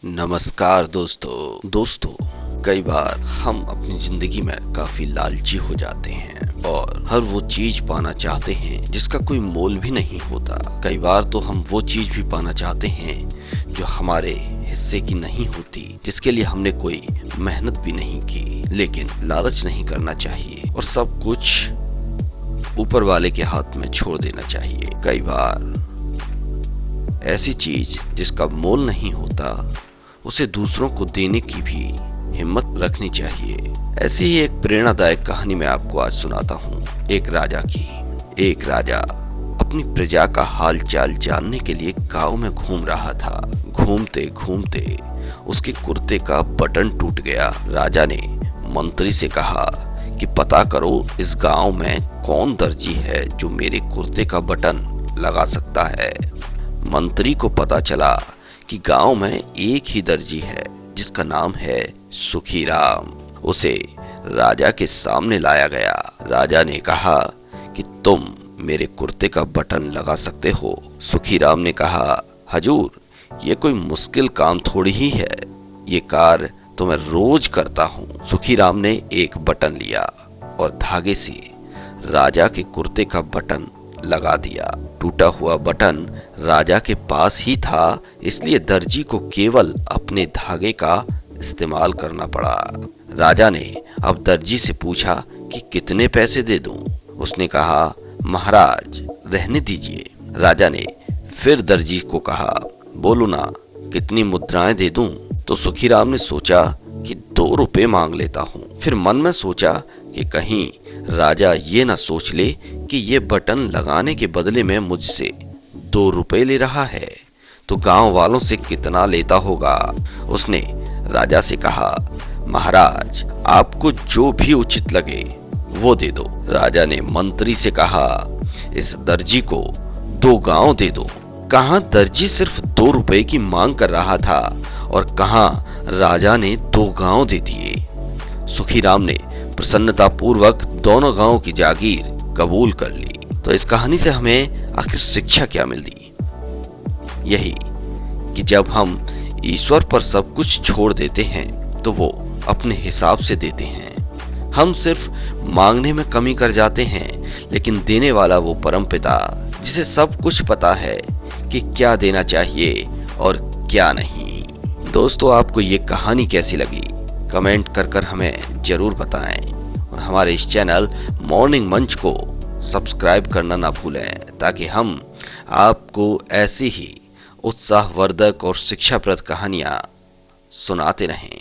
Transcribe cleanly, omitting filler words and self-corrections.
नमस्कार दोस्तों, कई बार हम अपनी जिंदगी में काफी लालची हो जाते हैं और हर वो चीज पाना चाहते हैं जिसका कोई मोल भी नहीं होता। कई बार तो हम वो चीज भी पाना चाहते हैं जो हमारे हिस्से की नहीं होती, जिसके लिए हमने कोई मेहनत भी नहीं की। लेकिन लालच नहीं करना चाहिए और सब कुछ ऊपर वाले के हाथ में छोड़ देना चाहिए। कई बार ऐसी चीज जिसका मोल नहीं होता उसे दूसरों को देने की भी हिम्मत रखनी चाहिए। ऐसी ही एक प्रेरणादायक कहानी मैं आपको आज सुनाता हूँ एक राजा की। एक राजा अपनी प्रजा का हाल चाल जानने के लिए गांव में घूम रहा था। घूमते घूमते उसके कुर्ते का बटन टूट गया। राजा ने मंत्री से कहा कि पता करो इस गांव में कौन दर्जी है जो मेरे कुर्ते का बटन लगा सकता है। मंत्री को पता चला कि गांव में एक ही दर्जी है जिसका नाम है सुखीराम। उसे राजा के सामने लाया गया। राजा ने कहा कि तुम मेरे कुर्ते का बटन लगा सकते हो। सुखीराम ने कहा, हजूर, ये कोई मुश्किल काम थोड़ी ही है, ये कार्य तो मैं रोज करता हूँ। सुखीराम ने एक बटन लिया और धागे से राजा के कुर्ते का बटन लगा दिया। टूटा हुआ बटन राजा के पास ही था, इसलिए दर्जी को केवल अपने धागे का इस्तेमाल करना पड़ा। राजा ने अब दर्जी से पूछा कि कितने पैसे दे दूं। उसने कहा, महाराज रहने दीजिए। राजा ने फिर दर्जी को कहा, बोलो ना, कितनी मुद्राएं दे दूं। तो सुखीराम ने सोचा कि 2 रुपए मांग लेता हूँ। फिर मन में सोचा कि कहीं राजा ये ना सोच ले कि ये बटन लगाने के बदले में मुझसे 2 रुपए ले रहा है, तो गांव वालों से कितना लेता होगा। उसने राजा से कहा, महाराज आपको जो भी उचित लगे वो दे दो। राजा ने मंत्री से कहा, इस दर्जी को 2 गांव दे दो। कहां दर्जी सिर्फ 2 रुपए की मांग कर रहा था और कहां राजा ने 2 गांव दे दिए। सुखीराम ने प्रसन्नता पूर्वक दोनों गांवों की जागीर कबूल कर ली। तो इस कहानी से हमें आखिर शिक्षा क्या मिलती? यही कि जब हम ईश्वर पर सब कुछ छोड़ देते हैं तो वो अपने हिसाब से देते हैं। हम सिर्फ मांगने में कमी कर जाते हैं, लेकिन देने वाला वो परमपिता जिसे सब कुछ पता है कि क्या देना चाहिए और क्या नहीं। दोस्तों, आपको ये कहानी कैसी लगी? कमेंट कर हमें जरूर बताएं और हमारे इस चैनल मॉर्निंग मंच को सब्सक्राइब करना ना भूलें, ताकि हम आपको ऐसी ही उत्साहवर्धक और शिक्षाप्रद कहानियां सुनाते रहें।